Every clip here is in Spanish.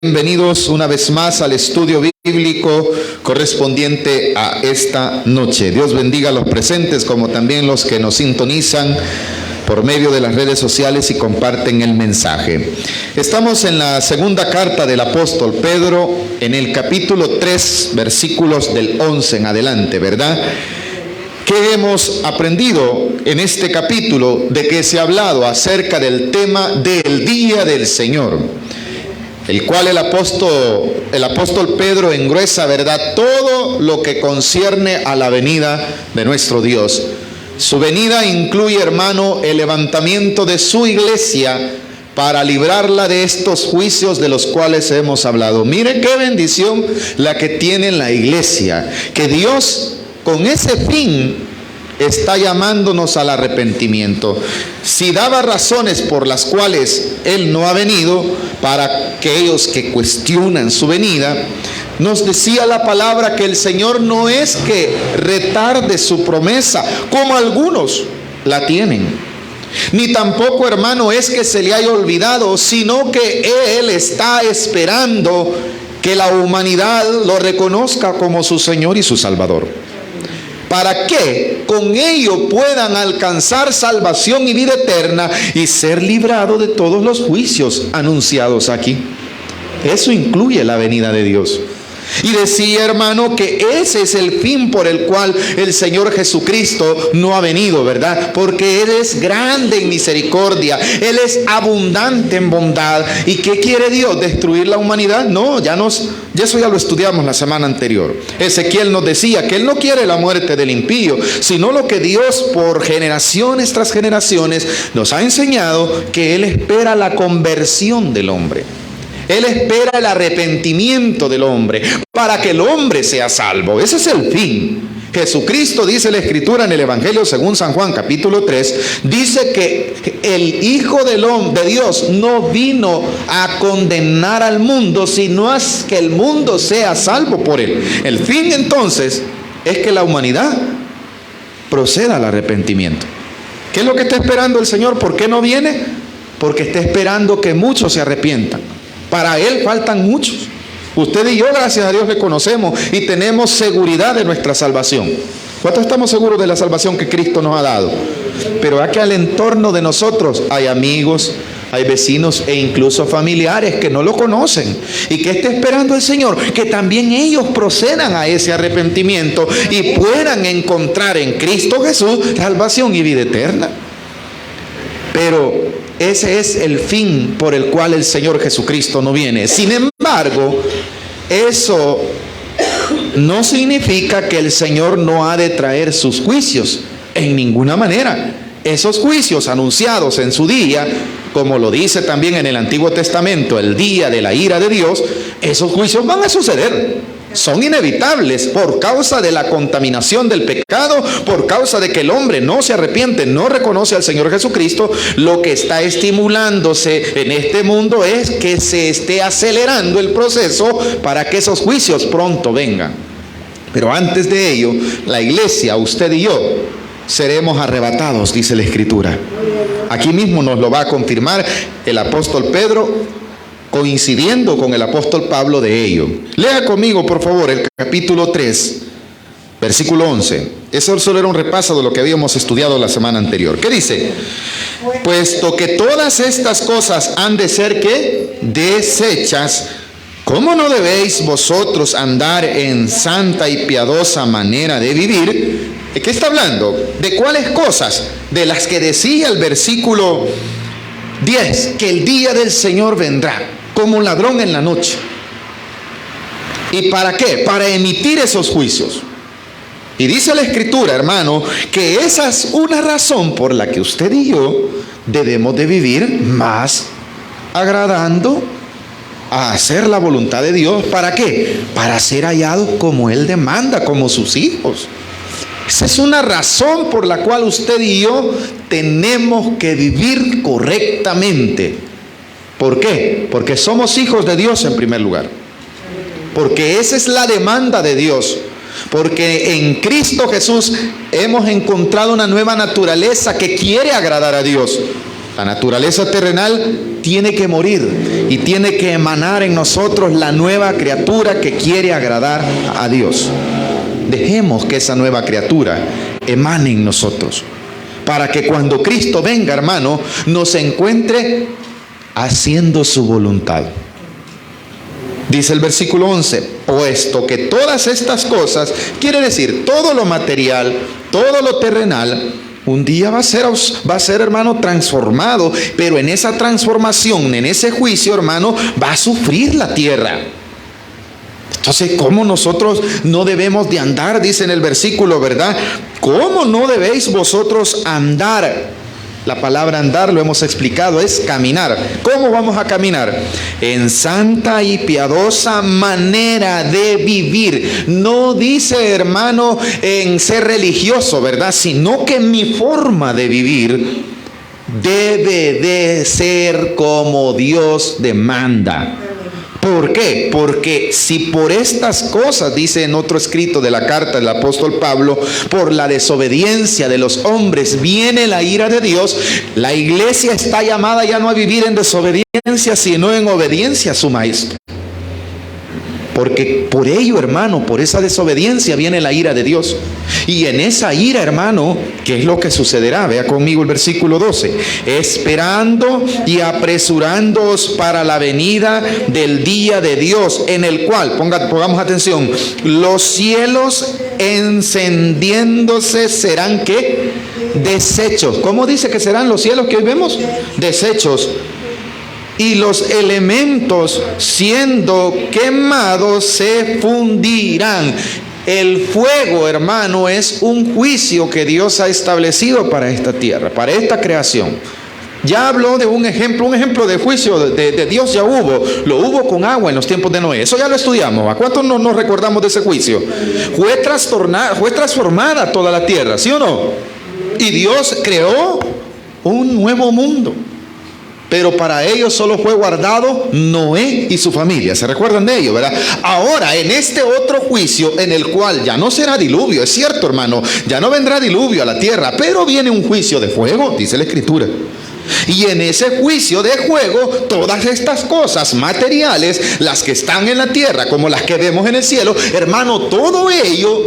Bienvenidos una vez más al estudio bíblico correspondiente a esta noche. Dios bendiga a los presentes como también los que nos sintonizan por medio de las redes sociales y comparten el mensaje. Estamos en la segunda carta del apóstol Pedro, en el capítulo 3, versículos del 11 en adelante, ¿verdad? ¿Qué hemos aprendido en este capítulo? De que se ha hablado acerca del tema del día del Señor, el cual el apóstol Pedro engruesa, ¿verdad?, todo lo que concierne a la venida de nuestro Dios. Su venida incluye, hermano, el levantamiento de su iglesia para librarla de estos juicios de los cuales hemos hablado. Mire qué bendición la que tiene la iglesia, que Dios con ese fin está llamándonos al arrepentimiento. Si daba razones por las cuales Él no ha venido, para aquellos que cuestionan su venida, nos decía la palabra que el Señor no es que retarde su promesa, como algunos la tienen. Ni tampoco, hermano, es que se le haya olvidado, sino que Él está esperando que la humanidad lo reconozca como su Señor y su Salvador, para que con ello puedan alcanzar salvación y vida eterna y ser librados de todos los juicios anunciados aquí. Eso incluye la venida de Dios. Y decía, hermano, que ese es el fin por el cual el Señor Jesucristo no ha venido, ¿verdad? Porque Él es grande en misericordia, Él es abundante en bondad. ¿Y qué quiere Dios? ¿Destruir la humanidad? No, eso ya lo estudiamos la semana anterior. Ezequiel nos decía que Él no quiere la muerte del impío, sino lo que Dios por generaciones tras generaciones nos ha enseñado, que Él espera la conversión del hombre. Él espera el arrepentimiento del hombre para que el hombre sea salvo. Ese es el fin. Jesucristo, dice la Escritura en el Evangelio según San Juan capítulo 3, dice que el Hijo de Dios no vino a condenar al mundo, sino a que el mundo sea salvo por Él. El fin entonces es que la humanidad proceda al arrepentimiento. ¿Qué es lo que está esperando el Señor? ¿Por qué no viene? Porque está esperando que muchos se arrepientan. Para Él faltan muchos. Usted y yo, gracias a Dios, le conocemos y tenemos seguridad de nuestra salvación. ¿Cuántos estamos seguros de la salvación que Cristo nos ha dado? Pero aquí al entorno de nosotros hay amigos, hay vecinos e incluso familiares que no lo conocen y que está esperando el Señor que también ellos procedan a ese arrepentimiento y puedan encontrar en Cristo Jesús salvación y vida eterna. Pero ese es el fin por el cual el Señor Jesucristo no viene. Sin embargo, eso no significa que el Señor no ha de traer sus juicios en ninguna manera. Esos juicios anunciados en su día, como lo dice también en el Antiguo Testamento, el día de la ira de Dios, esos juicios van a suceder. Son inevitables por causa de la contaminación del pecado, por causa de que el hombre no se arrepiente, no reconoce al Señor Jesucristo. Lo que está estimulándose en este mundo es que se esté acelerando el proceso para que esos juicios pronto vengan. Pero antes de ello, la iglesia, usted y yo, seremos arrebatados, dice la Escritura. Aquí mismo nos lo va a confirmar el apóstol Pedro, coincidiendo con el apóstol Pablo de ello. Lea conmigo, por favor, el capítulo 3, versículo 11. Eso solo era un repaso de lo que habíamos estudiado la semana anterior. ¿Qué dice? Puesto que todas estas cosas han de ser, ¿qué? Deshechas, ¿cómo no debéis vosotros andar en santa y piadosa manera de vivir? ¿De qué está hablando? ¿De cuáles cosas? De las que decía el versículo 10, que el día del Señor vendrá como un ladrón en la noche. ¿Y para qué? Para emitir esos juicios. Y dice la Escritura, hermano, que esa es una razón por la que usted y yo debemos de vivir más agradando a hacer la voluntad de Dios. ¿Para qué? Para ser hallados como Él demanda, como sus hijos. Esa es una razón por la cual usted y yo tenemos que vivir correctamente. ¿Por qué? Porque somos hijos de Dios en primer lugar. Porque esa es la demanda de Dios. Porque en Cristo Jesús hemos encontrado una nueva naturaleza que quiere agradar a Dios. La naturaleza terrenal tiene que morir y tiene que emanar en nosotros la nueva criatura que quiere agradar a Dios. Dejemos que esa nueva criatura emane en nosotros, para que cuando Cristo venga, hermano, nos encuentre haciendo su voluntad. Dice el versículo 11, puesto que todas estas cosas, quiere decir todo lo material, todo lo terrenal, un día va a ser, hermano, transformado, pero en esa transformación, en ese juicio, hermano, va a sufrir la tierra. Entonces, ¿cómo nosotros no debemos de andar? Dice en el versículo, ¿verdad? ¿Cómo no debéis vosotros andar? La palabra andar, lo hemos explicado, es caminar. ¿Cómo vamos a caminar? En santa y piadosa manera de vivir. No dice, hermano, en ser religioso, ¿verdad? Sino que mi forma de vivir debe de ser como Dios demanda. ¿Por qué? Porque si por estas cosas, dice en otro escrito de la carta del apóstol Pablo, por la desobediencia de los hombres viene la ira de Dios, la iglesia está llamada ya no a vivir en desobediencia, sino en obediencia a su maestro. Porque por ello, hermano, por esa desobediencia viene la ira de Dios. Y en esa ira, hermano, ¿qué es lo que sucederá? Vea conmigo el versículo 12. Esperando y apresurándoos para la venida del día de Dios, en el cual, pongamos atención, los cielos encendiéndose serán, ¿qué? Desechos. ¿Cómo dice que serán los cielos que hoy vemos? Desechos. Y los elementos siendo quemados se fundirán. El fuego, hermano, es un juicio que Dios ha establecido para esta tierra, para esta creación. Ya habló de un ejemplo de juicio de Dios ya hubo. Lo hubo con agua en los tiempos de Noé. Eso ya lo estudiamos. ¿A cuántos no nos recordamos de ese juicio? Fue transformada toda la tierra, ¿sí o no? Y Dios creó un nuevo mundo. Pero para ellos solo fue guardado Noé y su familia. ¿Se recuerdan de ello, verdad? Ahora, en este otro juicio, en el cual ya no será diluvio, es cierto, hermano, ya no vendrá diluvio a la tierra, pero viene un juicio de fuego, dice la Escritura. Y en ese juicio de fuego, todas estas cosas materiales, las que están en la tierra, como las que vemos en el cielo, hermano, todo ello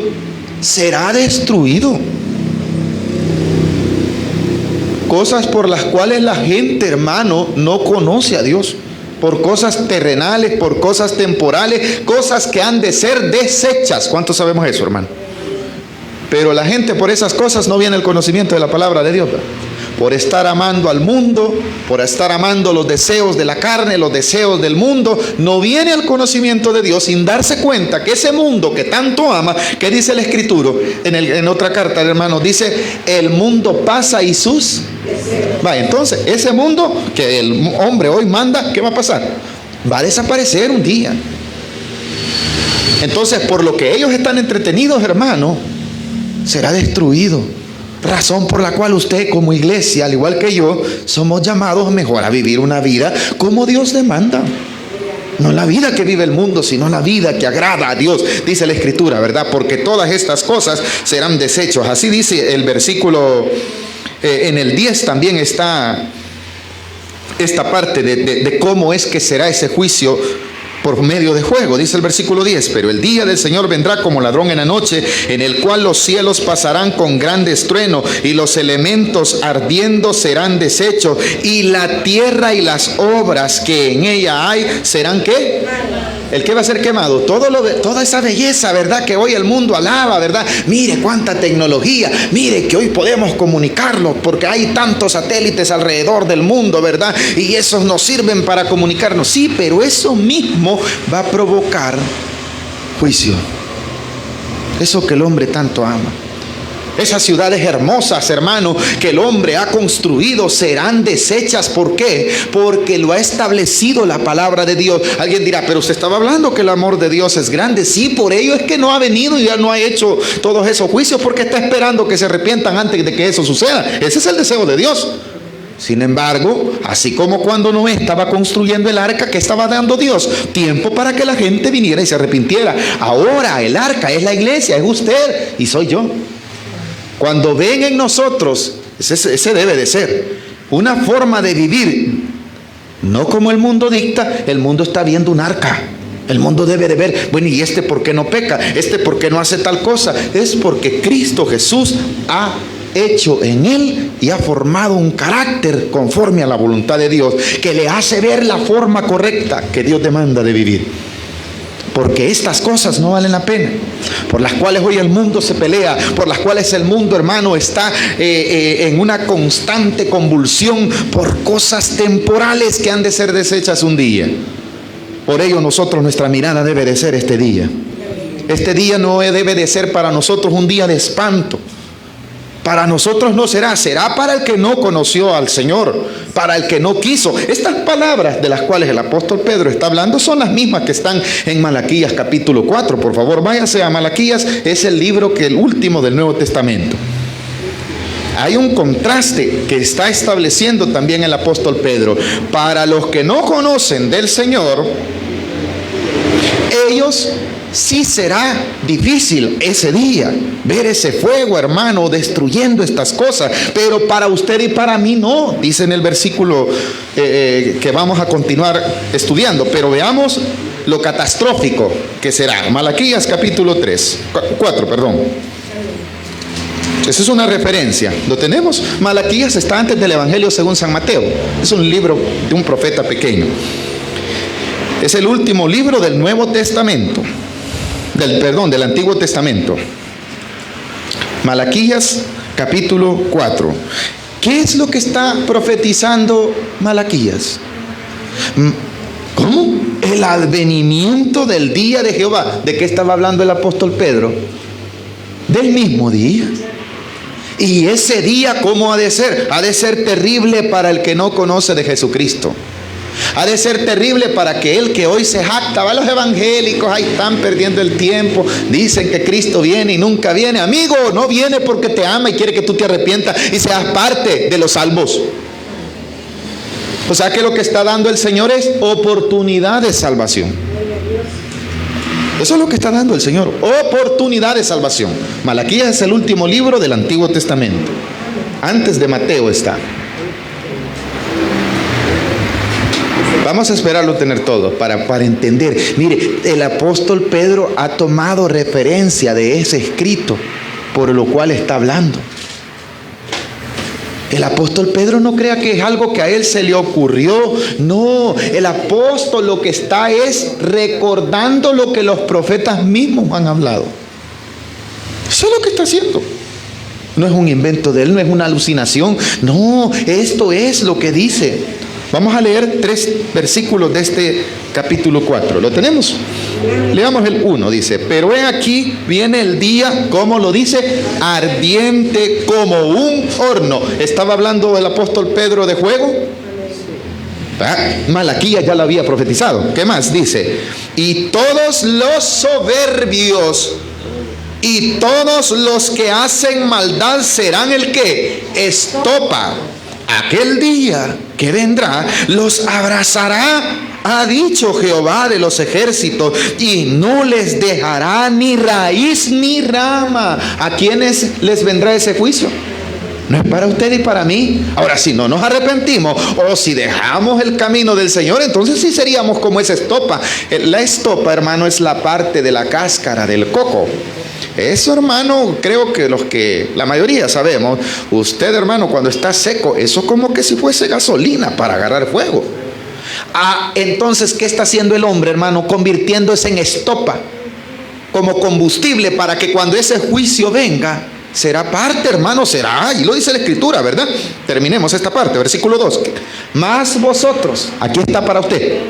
será destruido. Cosas por las cuales la gente, hermano, no conoce a Dios. Por cosas terrenales, por cosas temporales, cosas que han de ser desechas. ¿Cuántos sabemos eso, hermano? Pero la gente por esas cosas no viene el conocimiento de la palabra de Dios, ¿verdad? Por estar amando al mundo, por estar amando los deseos de la carne, los deseos del mundo, no viene el conocimiento de Dios sin darse cuenta que ese mundo que tanto ama, que dice el Escritura, en otra carta, hermano, dice, el mundo pasa y sus... Vaya, entonces, ese mundo que el hombre hoy manda, ¿qué va a pasar? Va a desaparecer un día. Entonces, por lo que ellos están entretenidos, hermano, será destruido. Razón por la cual usted como iglesia, al igual que yo, somos llamados mejor a vivir una vida como Dios demanda. No la vida que vive el mundo, sino la vida que agrada a Dios, dice la Escritura, ¿verdad? Porque todas estas cosas serán desechos. Así dice el versículo, en el 10 también está esta parte de cómo es que será ese juicio por medio de fuego. Dice el versículo 10, pero el día del Señor vendrá como ladrón en la noche, en el cual los cielos pasarán con gran estruendo, y los elementos ardiendo serán deshechos, y la tierra y las obras que en ella hay serán, ¿qué? ¿El qué va a ser quemado? Toda esa belleza, ¿verdad? Que hoy el mundo alaba, ¿verdad? Mire cuánta tecnología, mire que hoy podemos comunicarnos porque hay tantos satélites alrededor del mundo, ¿verdad? Y esos nos sirven para comunicarnos. Sí, pero eso mismo va a provocar juicio. Eso que el hombre tanto ama. Esas ciudades hermosas, hermano, que el hombre ha construido serán deshechas. ¿Por qué? Porque lo ha establecido la palabra de Dios. Alguien dirá, pero usted estaba hablando que el amor de Dios es grande. Sí, por ello es que no ha venido y ya no ha hecho todos esos juicios, porque está esperando que se arrepientan antes de que eso suceda. Ese es el deseo de Dios. Sin embargo, así como cuando Noé estaba construyendo el arca, que estaba dando Dios tiempo para que la gente viniera y se arrepintiera. Ahora el arca es la iglesia, es usted y soy yo. Cuando ven en nosotros, ese debe de ser. una forma de vivir, no como el mundo dicta. El mundo está viendo un arca. El mundo debe de ver, bueno, ¿y este por qué no peca? ¿Este por qué no hace tal cosa? Es porque Cristo Jesús ha hecho en él y ha formado un carácter conforme a la voluntad de Dios, que le hace ver la forma correcta que Dios demanda de vivir. Porque estas cosas no valen la pena, por las cuales hoy el mundo se pelea, por las cuales el mundo, hermano, está en una constante convulsión por cosas temporales que han de ser deshechas un día. Por ello nuestra mirada debe de ser este día. Este día no debe de ser para nosotros un día de espanto. Para nosotros no será para el que no conoció al Señor, para el que no quiso. Estas palabras de las cuales el apóstol Pedro está hablando son las mismas que están en Malaquías capítulo 4. Por favor, váyase a Malaquías, es el libro el último del Nuevo Testamento. Hay un contraste que está estableciendo también el apóstol Pedro. Para los que no conocen del Señor, ellos sí será difícil ese día ver ese fuego, hermano, destruyendo estas cosas. Pero para usted y para mí no, dice en el versículo que vamos a continuar estudiando. Pero veamos lo catastrófico que será. Malaquías capítulo 4, perdón. Esa es una referencia. ¿Lo tenemos? Malaquías está antes del Evangelio según San Mateo. Es un libro de un profeta pequeño. Es el último libro del Nuevo Testamento. Del Antiguo Testamento. Malaquías capítulo 4. ¿Qué es lo que está profetizando Malaquías? ¿Cómo? El advenimiento del día de Jehová. ¿De qué estaba hablando el apóstol Pedro? Del mismo día. Y ese día, ¿cómo ha de ser? Ha de ser terrible para el que no conoce de Jesucristo. Ha de ser terrible para aquel que hoy se jacta. Va, los evangélicos ahí están perdiendo el tiempo. Dicen que Cristo viene y nunca viene. Amigo, no viene porque te ama y quiere que tú te arrepientas y seas parte de los salvos. O sea que lo que está dando el Señor es oportunidad de salvación. Eso es lo que está dando el Señor, oportunidad de salvación. Malaquías es el último libro del Antiguo Testamento. Antes de Mateo está. Vamos a esperarlo tener todo para entender. Mire, el apóstol Pedro ha tomado referencia de ese escrito por lo cual está hablando. El apóstol Pedro no crea que es algo que a él se le ocurrió. No, el apóstol lo que está es recordando lo que los profetas mismos han hablado. Eso es lo que está haciendo. No es un invento de él, no es una alucinación. No, esto es lo que dice. Vamos a leer 3 versículos de este capítulo 4. ¿Lo tenemos? Leamos el 1, dice: pero he aquí viene el día, ¿cómo lo dice? Ardiente como un horno. ¿Estaba hablando el apóstol Pedro de fuego? Malaquías ya lo había profetizado. ¿Qué más? Dice: y todos los soberbios y todos los que hacen maldad serán el que estopa. Aquel día que vendrá los abrazará, ha dicho Jehová de los ejércitos, y no les dejará ni raíz ni rama. ¿A quiénes les vendrá ese juicio? No es para usted y para mí. Ahora, si no nos arrepentimos o si dejamos el camino del Señor, entonces sí seríamos como esa estopa. La estopa, hermano, es la parte de la cáscara del coco. Eso, hermano, creo que la mayoría sabemos. Usted, hermano, cuando está seco, eso como que si fuese gasolina para agarrar fuego. Entonces, ¿qué está haciendo el hombre, hermano? Convirtiéndose en estopa, como combustible para que cuando ese juicio venga, será parte, hermano, será. Y lo dice la Escritura, ¿verdad? Terminemos esta parte, versículo 2. Mas vosotros, aquí está para usted.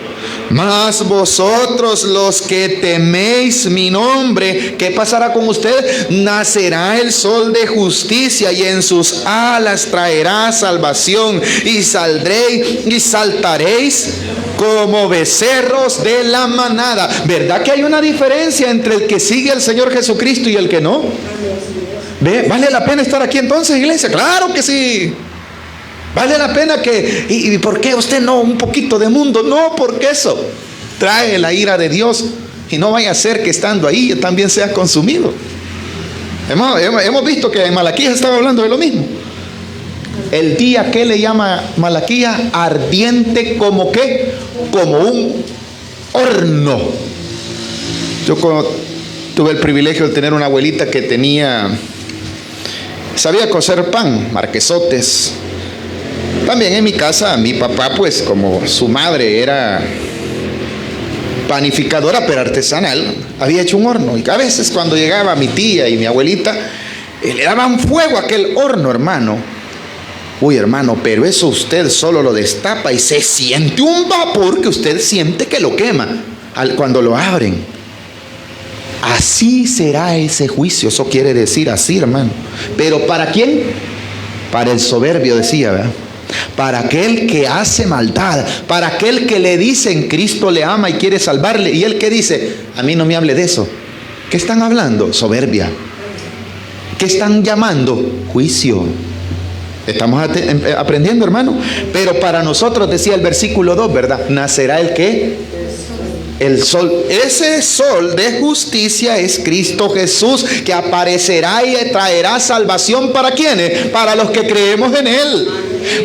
Mas vosotros los que teméis mi nombre, ¿qué pasará con usted? Nacerá el sol de justicia y en sus alas traerá salvación, y saldréis y saltaréis como becerros de la manada. ¿Verdad que hay una diferencia entre el que sigue al Señor Jesucristo y el que no? ¿Ve? ¿Vale la pena estar aquí entonces, iglesia? Claro que sí. ¿Vale la pena que... ¿Y por qué usted no un poquito de mundo? No, porque eso trae la ira de Dios. Y no vaya a ser que estando ahí también sea consumido. Hemos visto que en Malaquías estaba hablando de lo mismo. El día que le llama Malaquías, ardiente como qué, como un horno. Yo tuve el privilegio de tener una abuelita que sabía cocer pan, marquesotes. También en mi casa, mi papá, pues como su madre era panificadora pero artesanal, había hecho un horno. Y a veces cuando llegaba mi tía y mi abuelita, le daban fuego a aquel horno, hermano. Uy, hermano, pero eso usted solo lo destapa y se siente un vapor que usted siente que lo quema cuando lo abren. Así será ese juicio. Eso quiere decir así, hermano. Pero ¿para quién? Para el soberbio, decía, ¿verdad? Para aquel que hace maldad, para aquel que le dicen Cristo le ama y quiere salvarle, y él que dice, a mí no me hable de eso. ¿Qué están hablando? Soberbia. ¿Qué están llamando? Juicio. Estamos aprendiendo, hermano. Pero para nosotros, decía el versículo 2, ¿verdad? Nacerá el ¿qué? El sol. Ese sol de justicia es Cristo Jesús, que aparecerá y traerá salvación. ¿Para quiénes? Para los que creemos en Él.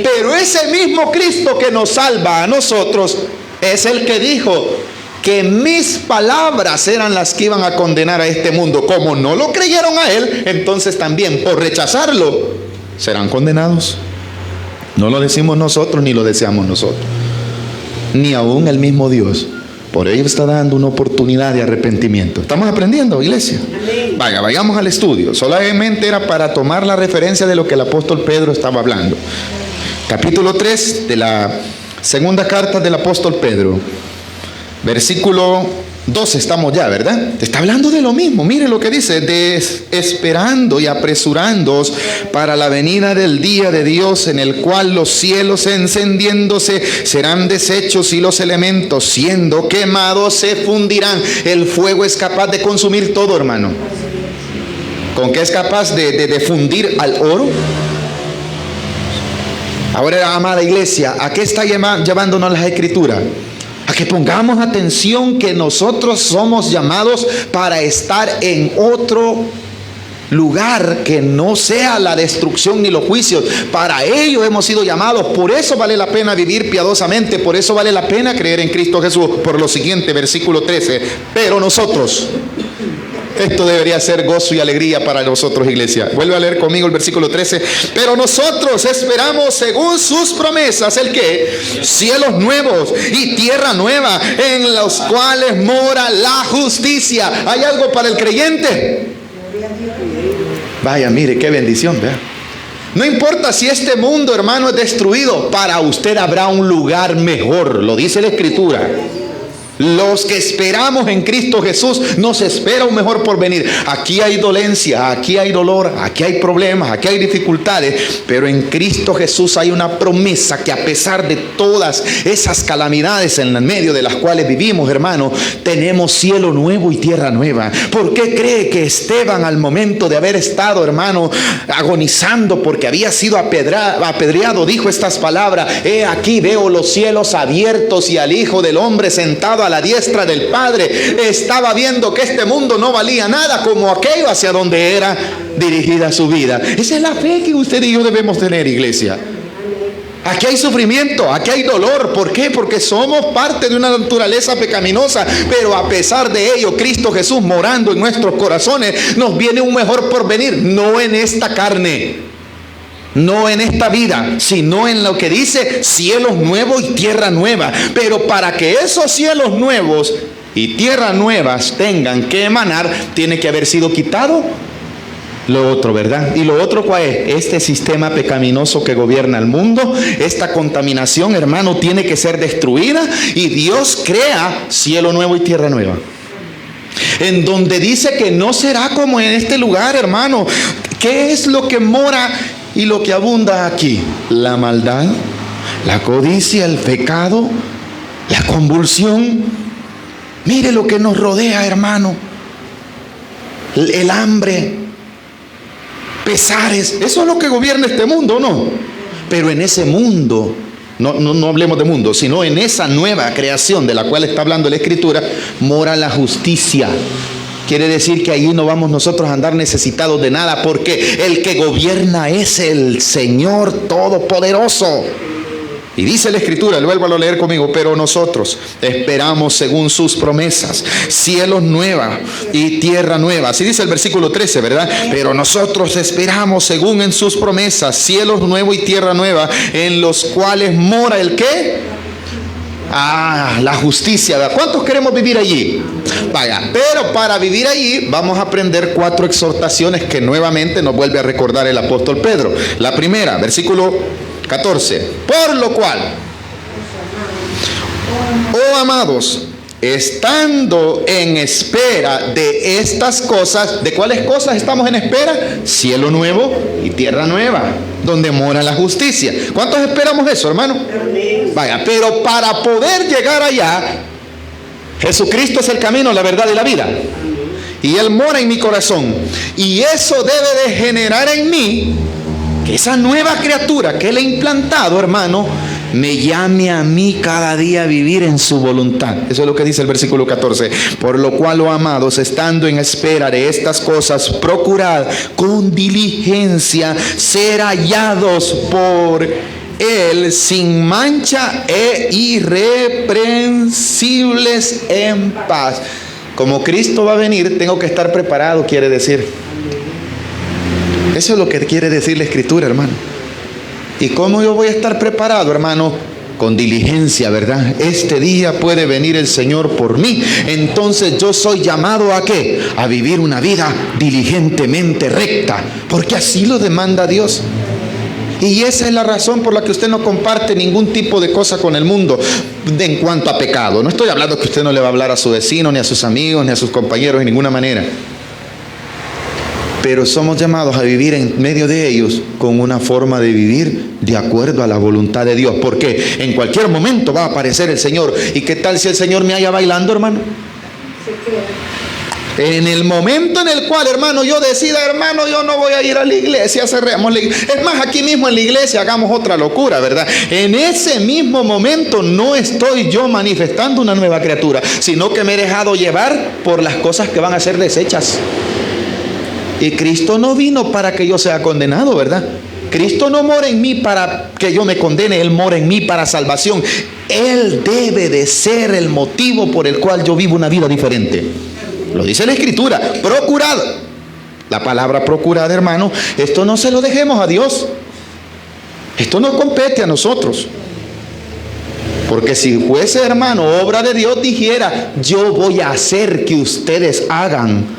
Pero ese mismo Cristo que nos salva a nosotros es el que dijo que mis palabras eran las que iban a condenar a este mundo. Como no lo creyeron a Él, entonces también por rechazarlo serán condenados. No lo decimos nosotros ni lo deseamos nosotros, ni aún el mismo Dios. Por ello está dando una oportunidad de arrepentimiento. ¿Estamos aprendiendo, iglesia? Amén. Vayamos al estudio. Solamente era para tomar la referencia de lo que el apóstol Pedro estaba hablando. Capítulo 3 de la segunda carta del apóstol Pedro, versículo 12 estamos ya, ¿verdad? Está hablando de lo mismo. Mire lo que dice: esperando y apresurándoos para la venida del día de Dios, en el cual los cielos encendiéndose serán deshechos y los elementos siendo quemados se fundirán. El fuego es capaz de consumir todo, hermano. ¿Con qué es capaz de fundir al oro? Ahora, amada iglesia, ¿a qué está llevándonos las escrituras? A que pongamos atención que nosotros somos llamados para estar en otro lugar que no sea la destrucción ni los juicios. Para ello hemos sido llamados. Por eso vale la pena vivir piadosamente. Por eso vale la pena creer en Cristo Jesús. Por lo siguiente, versículo 13. Pero nosotros... Esto debería ser gozo y alegría para nosotros, iglesia. Vuelve a leer conmigo el versículo 13. Pero nosotros esperamos según sus promesas, ¿el qué? Cielos nuevos y tierra nueva, en los cuales mora la justicia. ¿Hay algo para el creyente? Vaya, mire, qué bendición, ¿verdad? No importa si este mundo, hermano, es destruido, para usted habrá un lugar mejor. Lo dice la Escritura. Los que esperamos en Cristo Jesús, nos espera un mejor porvenir. Aquí hay dolencia, aquí hay dolor, aquí hay problemas, aquí hay dificultades, pero en Cristo Jesús hay una promesa que a pesar de todas esas calamidades en el medio de las cuales vivimos, hermano, tenemos cielo nuevo y tierra nueva. ¿Por qué cree que Esteban, al momento de haber estado, hermano, agonizando porque había sido apedreado, dijo estas palabras: he aquí veo los cielos abiertos y al Hijo del Hombre sentado a la diestra del Padre? Estaba viendo que este mundo no valía nada como aquello hacia donde era dirigida su vida. Esa es la fe que usted y yo debemos tener, iglesia. Aquí hay sufrimiento, aquí hay dolor. ¿Por qué? Porque somos parte de una naturaleza pecaminosa, pero a pesar de ello, Cristo Jesús morando en nuestros corazones, nos viene un mejor porvenir, no en esta carne, no en esta vida, sino en lo que dice cielos nuevos y tierra nueva. Pero para que esos cielos nuevos y tierras nuevas tengan que emanar, tiene que haber sido quitado lo otro, ¿verdad? ¿Y lo otro cuál es? Este sistema pecaminoso que gobierna el mundo, esta contaminación, hermano, tiene que ser destruida, y Dios crea cielo nuevo y tierra nueva, en donde dice que no será como en este lugar, hermano. ¿Qué es lo que mora y lo que abunda aquí? La maldad, la codicia, el pecado, la convulsión. Mire lo que nos rodea, hermano. El hambre, pesares. Eso es lo que gobierna este mundo, ¿no? Pero en ese mundo, no hablemos de mundo, sino en esa nueva creación de la cual está hablando la Escritura, mora la justicia. Quiere decir que ahí no vamos nosotros a andar necesitados de nada, porque el que gobierna es el Señor Todopoderoso. Y dice la Escritura, vuelvo a leer conmigo, pero nosotros esperamos según sus promesas, cielos nuevos y tierra nueva. Así dice el versículo 13, ¿verdad? Pero nosotros esperamos según en sus promesas, cielos nuevos y tierra nueva, en los cuales mora ¿el qué? La justicia, ¿verdad? ¿Cuántos queremos vivir allí? Vaya, pero para vivir allí vamos a aprender 4 exhortaciones que nuevamente nos vuelve a recordar el apóstol Pedro. La primera, versículo 14. Por lo cual, oh amados, estando en espera de estas cosas, ¿de cuáles cosas estamos en espera? Cielo nuevo y tierra nueva, donde mora la justicia. ¿Cuántos esperamos eso, hermano? Vaya, pero para poder llegar allá, Jesucristo es el camino, la verdad y la vida. Y Él mora en mi corazón. Y eso debe de generar en mí que esa nueva criatura que Él ha implantado, hermano, me llame a mí cada día a vivir en su voluntad. Eso es lo que dice el versículo 14. Por lo cual, oh amados, estando en espera de estas cosas, procurad con diligencia ser hallados por Él sin mancha e irreprensibles en paz. Como Cristo va a venir, tengo que estar preparado, quiere decir. Eso es lo que quiere decir la Escritura, hermano. ¿Y cómo yo voy a estar preparado, hermano? Con diligencia, ¿verdad? Este día puede venir el Señor por mí. Entonces yo soy llamado ¿a qué? A vivir una vida diligentemente recta, porque así lo demanda Dios. Y esa es la razón por la que usted no comparte ningún tipo de cosa con el mundo en cuanto a pecado. No estoy hablando que usted no le va a hablar a su vecino, ni a sus amigos, ni a sus compañeros de ninguna manera. Pero somos llamados a vivir en medio de ellos con una forma de vivir de acuerdo a la voluntad de Dios. Porque en cualquier momento va a aparecer el Señor. ¿Y qué tal si el Señor me haya bailando, hermano? En el momento en el cual, hermano, yo decida, hermano, yo no voy a ir a la iglesia, cerremos la iglesia. Es más, aquí mismo en la iglesia hagamos otra locura, ¿verdad? En ese mismo momento no estoy yo manifestando una nueva criatura, sino que me he dejado llevar por las cosas que van a ser desechas. Y Cristo no vino para que yo sea condenado, ¿verdad? Cristo no mora en mí para que yo me condene, Él mora en mí para salvación. Él debe de ser el motivo por el cual yo vivo una vida diferente. Lo dice la Escritura, procurad. La palabra procurad, hermano, esto no se lo dejemos a Dios. Esto no compete a nosotros. Porque si fuese, hermano, obra de Dios, dijera, yo voy a hacer que ustedes hagan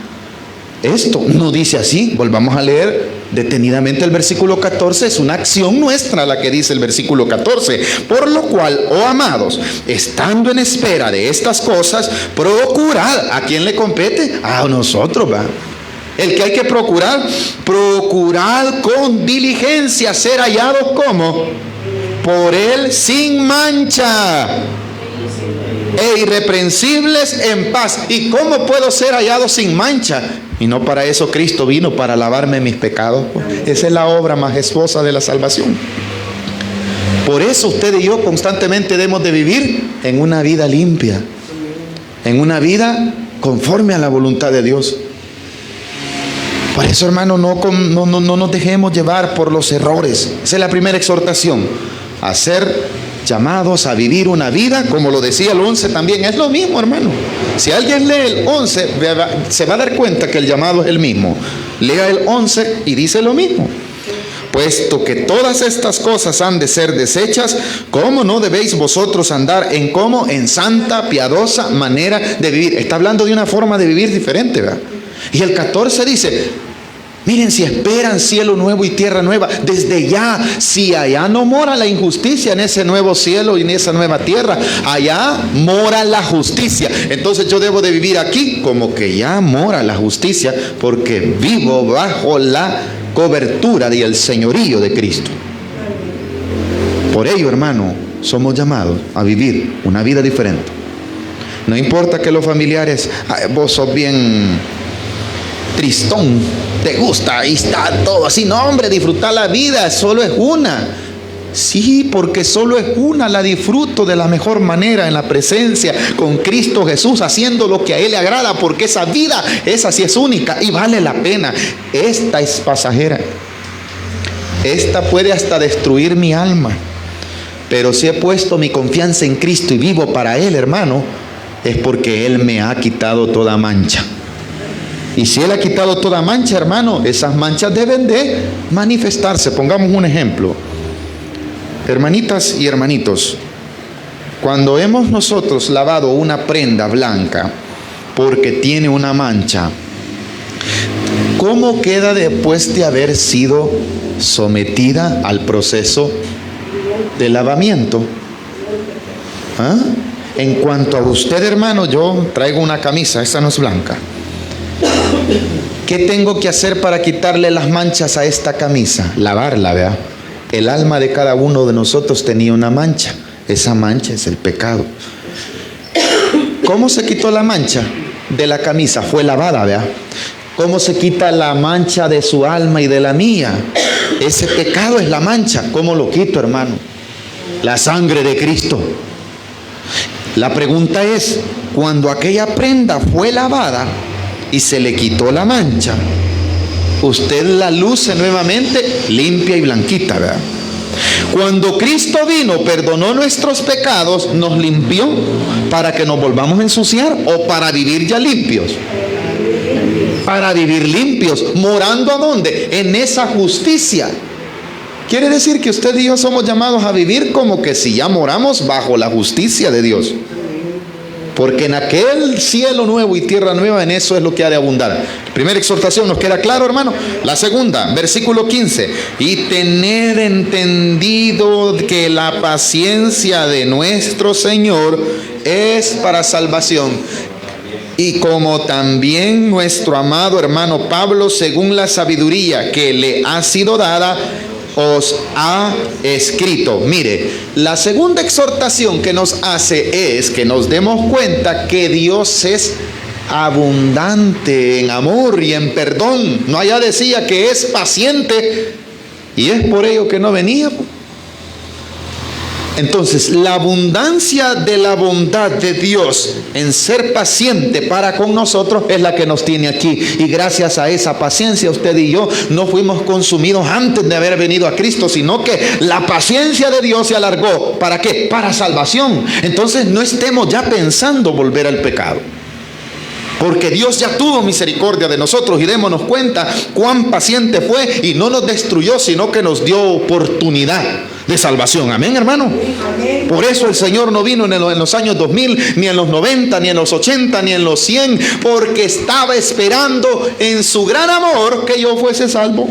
esto. No dice así. Volvamos a leer detenidamente el versículo 14. Es una acción nuestra la que dice el versículo 14. Por lo cual, oh amados, estando en espera de estas cosas, procurad. ¿A quién le compete? A nosotros, va. El que hay que procurar, procurad con diligencia ser hallados como por Él sin mancha e irreprensibles en paz. ¿Y cómo puedo ser hallado sin mancha? Y no para eso Cristo vino, para lavarme mis pecados. Esa es la obra majestuosa de la salvación. Por eso usted y yo constantemente debemos de vivir en una vida limpia, en una vida conforme a la voluntad de Dios. Por eso, hermano, no nos dejemos llevar por los errores. Esa es la primera exhortación, a ser llamados a vivir una vida, como lo decía el 11 también, es lo mismo, hermano. Si alguien lee el 11, se va a dar cuenta que el llamado es el mismo. Lea el 11 y dice lo mismo. Puesto que todas estas cosas han de ser deshechas, ¿cómo no debéis vosotros andar en cómo? En santa, piadosa manera de vivir. Está hablando de una forma de vivir diferente, ¿verdad? Y el 14 dice, miren, si esperan cielo nuevo y tierra nueva, desde ya, si allá no mora la injusticia en ese nuevo cielo y en esa nueva tierra, allá mora la justicia. Entonces yo debo de vivir aquí como que ya mora la justicia, porque vivo bajo la cobertura y el señorío de Cristo. Por ello, hermano, somos llamados a vivir una vida diferente. No importa que los familiares, vos sos bien tristón, te gusta, ahí está todo así. No, hombre, disfrutar la vida, solo es una. Sí, porque solo es una, la disfruto de la mejor manera en la presencia con Cristo Jesús, haciendo lo que a Él le agrada, porque esa vida, esa sí es única y vale la pena. Esta es pasajera. Esta puede hasta destruir mi alma, pero si he puesto mi confianza en Cristo y vivo para Él, hermano, es porque Él me ha quitado toda mancha. Y si Él ha quitado toda mancha, hermano, esas manchas deben de manifestarse. Pongamos un ejemplo. Hermanitas y hermanitos, cuando hemos nosotros lavado una prenda blanca porque tiene una mancha, ¿cómo queda después de haber sido sometida al proceso de lavamiento? ¿Ah? En cuanto a usted, hermano, yo traigo una camisa, esta no es blanca. ¿Qué tengo que hacer para quitarle las manchas a esta camisa? Lavarla, ¿verdad? El alma de cada uno de nosotros tenía una mancha. Esa mancha es el pecado. ¿Cómo se quitó la mancha de la camisa? Fue lavada, ¿verdad? ¿Cómo se quita la mancha de su alma y de la mía? Ese pecado es la mancha. ¿Cómo lo quito, hermano? La sangre de Cristo. La pregunta es, cuando aquella prenda fue lavada y se le quitó la mancha, usted la luce nuevamente limpia y blanquita, ¿verdad? Cuando Cristo vino, perdonó nuestros pecados, nos limpió para que nos volvamos a ensuciar o para vivir ya limpios. Para vivir limpios, morando ¿a dónde? En esa justicia. Quiere decir que usted y yo somos llamados a vivir como que si ya moramos bajo la justicia de Dios. Porque en aquel cielo nuevo y tierra nueva, en eso es lo que ha de abundar. La primera exhortación, ¿nos queda claro, hermano? La segunda, versículo 15. Y tener entendido que la paciencia de nuestro Señor es para salvación. Y como también nuestro amado hermano Pablo, según la sabiduría que le ha sido dada, os ha escrito. Mire, la segunda exhortación que nos hace es que nos demos cuenta que Dios es abundante en amor y en perdón. No, allá decía que es paciente y es por ello que no venía. Entonces, la abundancia de la bondad de Dios en ser paciente para con nosotros es la que nos tiene aquí. Y gracias a esa paciencia, usted y yo no fuimos consumidos antes de haber venido a Cristo, sino que la paciencia de Dios se alargó. ¿Para qué? Para salvación. Entonces, no estemos ya pensando volver al pecado, porque Dios ya tuvo misericordia de nosotros, y démonos cuenta cuán paciente fue y no nos destruyó, sino que nos dio oportunidad de salvación. Amén, hermano. Amén. Por eso el Señor no vino en los años 2000, ni en los 90, ni en los 80, ni en los 100, porque estaba esperando en su gran amor que yo fuese salvo.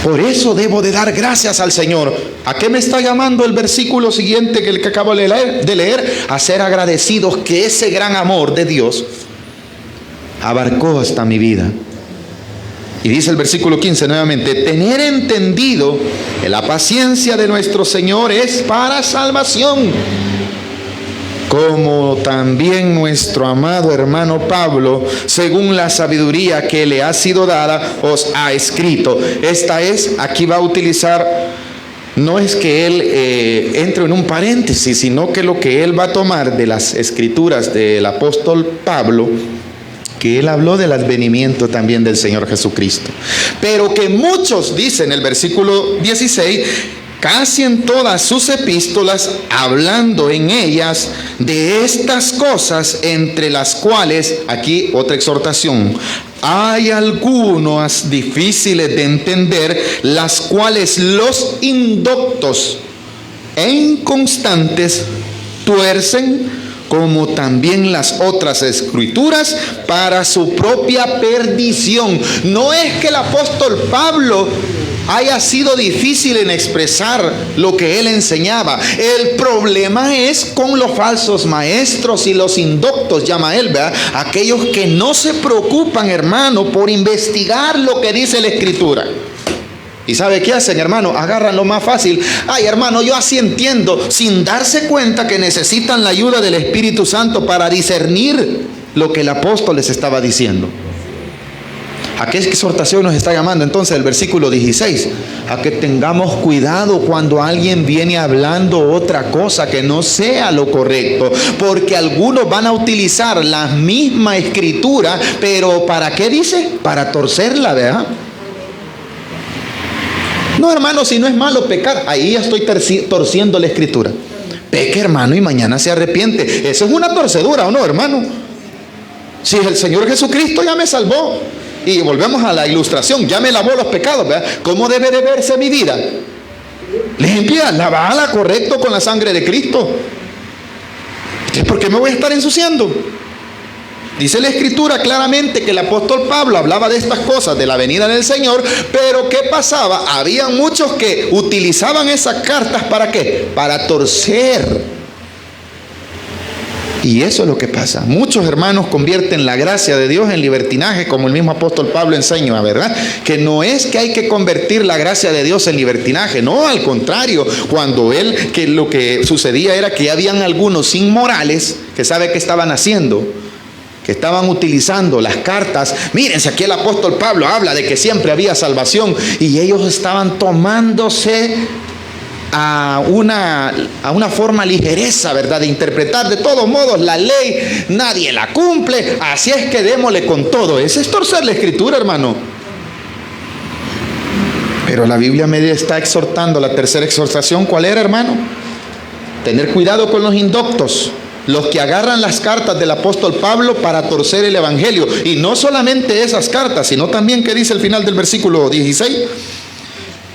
Por eso debo de dar gracias al Señor. ¿A qué me está llamando el versículo siguiente que el que acabo de leer? A ser agradecidos que ese gran amor de Dios abarcó hasta mi vida. Y dice el versículo 15 nuevamente: tener entendido que la paciencia de nuestro Señor es para salvación, como también nuestro amado hermano Pablo, según la sabiduría que le ha sido dada, os ha escrito. Esta es, aquí va a utilizar, no es que él entre en un paréntesis, sino que lo que él va a tomar de las escrituras del apóstol Pablo, que él habló del advenimiento también del Señor Jesucristo. Pero que muchos, dicen en el versículo 16, casi en todas sus epístolas, hablando en ellas de estas cosas, entre las cuales, aquí otra exhortación, hay algunas difíciles de entender, las cuales los indoctos e inconstantes tuercen, como también las otras escrituras, para su propia perdición. No es que el apóstol Pablo haya sido difícil en expresar lo que él enseñaba. El problema es con los falsos maestros y los indoctos, llama él, ¿verdad? Aquellos que no se preocupan, hermano, por investigar lo que dice la Escritura. ¿Y sabe qué hacen, hermano? Agarran lo más fácil. Ay, hermano, yo así entiendo, sin darse cuenta que necesitan la ayuda del Espíritu Santo para discernir lo que el apóstol les estaba diciendo. ¿A qué exhortación nos está llamando entonces el versículo 16? A que tengamos cuidado cuando alguien viene hablando otra cosa que no sea lo correcto, porque algunos van a utilizar la misma escritura, pero ¿para qué dice? Para torcerla, ¿verdad? No, hermano, si no es malo pecar, ahí ya estoy torciendo la escritura. Peque, hermano, y mañana se arrepiente. Eso es una torcedura, ¿o no, hermano? Si el Señor Jesucristo ya me salvó, y volvemos a la ilustración, ya me lavó los pecados, ¿verdad? ¿Cómo debe de verse mi vida? Limpia, lavada, correcto, con la sangre de Cristo. Entonces, ¿por qué me voy a estar ensuciando? Dice la escritura claramente que el apóstol Pablo hablaba de estas cosas, de la venida del Señor, pero ¿qué pasaba? Había muchos que utilizaban esas cartas ¿para qué? Para torcer. Y eso es lo que pasa. Muchos hermanos convierten la gracia de Dios en libertinaje, como el mismo apóstol Pablo enseña, ¿verdad? Que no es que hay que convertir la gracia de Dios en libertinaje, no, al contrario. Cuando que lo que sucedía era que habían algunos inmorales que ¿sabe qué estaban haciendo? Que estaban utilizando las cartas. Mírense, aquí el apóstol Pablo habla de que siempre había salvación, y ellos estaban tomándose a una forma ligereza, ¿verdad? De interpretar. De todos modos, la ley nadie la cumple, así es que démosle con todo. Ese es torcer la escritura, hermano. Pero la Biblia me está exhortando. La tercera exhortación, ¿cuál era, hermano? Tener cuidado con los indoctos, los que agarran las cartas del apóstol Pablo para torcer el evangelio. Y no solamente esas cartas, sino también, ¿qué dice el final del versículo 16?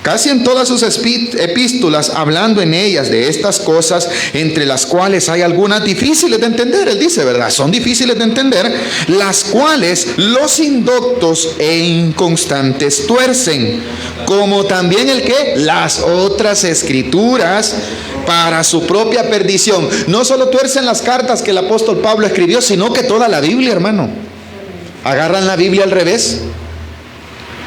Casi en todas sus epístolas, hablando en ellas de estas cosas, entre las cuales hay algunas difíciles de entender. Él dice, ¿verdad? Son difíciles de entender, las cuales los indoctos e inconstantes tuercen, como también el que las otras escrituras para su propia perdición. No solo tuercen las cartas que el apóstol Pablo escribió, sino que toda la Biblia, hermano. Agarran la Biblia al revés.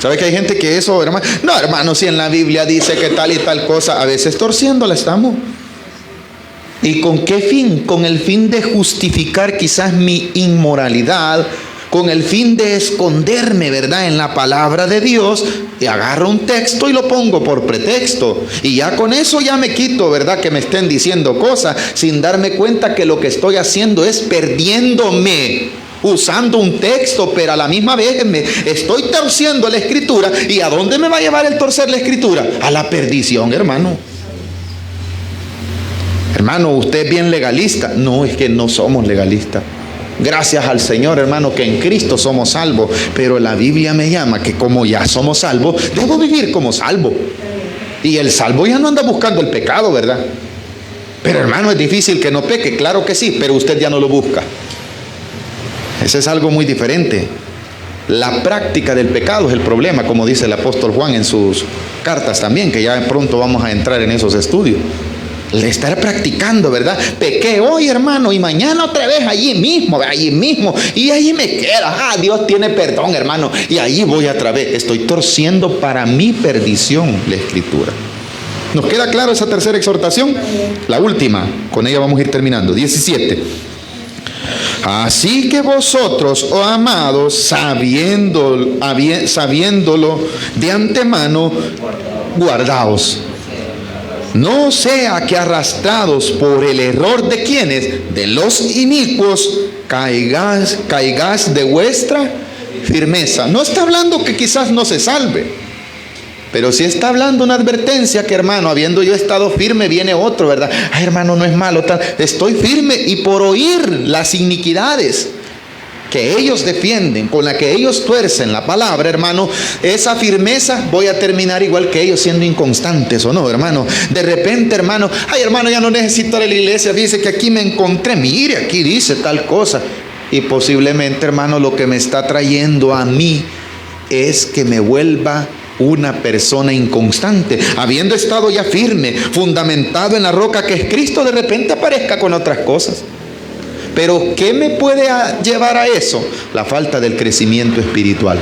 ¿Sabe que hay gente que eso, hermano? No, hermano, si en la Biblia dice que tal y tal cosa, a veces torciéndola estamos. ¿Y con qué fin? Con el fin de justificar quizás mi inmoralidad, con el fin de esconderme, ¿verdad?, en la palabra de Dios, y agarro un texto y lo pongo por pretexto. Y ya con eso ya me quito, ¿verdad?, que me estén diciendo cosas, sin darme cuenta que lo que estoy haciendo es perdiéndome, usando un texto, pero a la misma vez me estoy torciendo la escritura. ¿Y a dónde me va a llevar el torcer la escritura? A la perdición, hermano. Hermano, usted es bien legalista. No, es que no somos legalistas. Gracias al Señor, hermano, que en Cristo somos salvos. Pero la Biblia me llama que como ya somos salvos, debo vivir como salvo. Y el salvo ya no anda buscando el pecado, ¿verdad? Pero hermano, es difícil que no peque. Claro que sí, pero usted ya no lo busca. Ese es algo muy diferente. La práctica del pecado es el problema, como dice el apóstol Juan en sus cartas también, que ya pronto vamos a entrar en esos estudios. El estar practicando, ¿verdad? Pequé hoy, hermano, y mañana otra vez allí mismo, y allí me queda. Dios tiene perdón, hermano, y allí voy otra vez. Estoy torciendo para mi perdición la escritura. ¿Nos queda claro esa tercera exhortación? La última, con ella vamos a ir terminando. 17. Así que vosotros, oh amados, sabiéndolo de antemano, guardaos. No sea que arrastrados por el error de quienes, de los inicuos, caigáis de vuestra firmeza. No está hablando que quizás no se salve, pero sí está hablando una advertencia que, hermano, habiendo yo estado firme, viene otro, ¿verdad? Hermano, no es malo, estoy firme, y por oír las iniquidades que ellos defienden, con la que ellos tuercen la palabra, hermano, esa firmeza, voy a terminar igual que ellos, siendo inconstantes, ¿o no, hermano? De repente, hermano, hermano, ya no necesito ir a la iglesia, dice que aquí me encontré, mire, aquí dice tal cosa, y posiblemente, hermano, lo que me está trayendo a mí es que me vuelva una persona inconstante. Habiendo estado ya firme, fundamentado en la roca que es Cristo, de repente aparezca con otras cosas. Pero ¿qué me puede llevar a eso? La falta del crecimiento espiritual.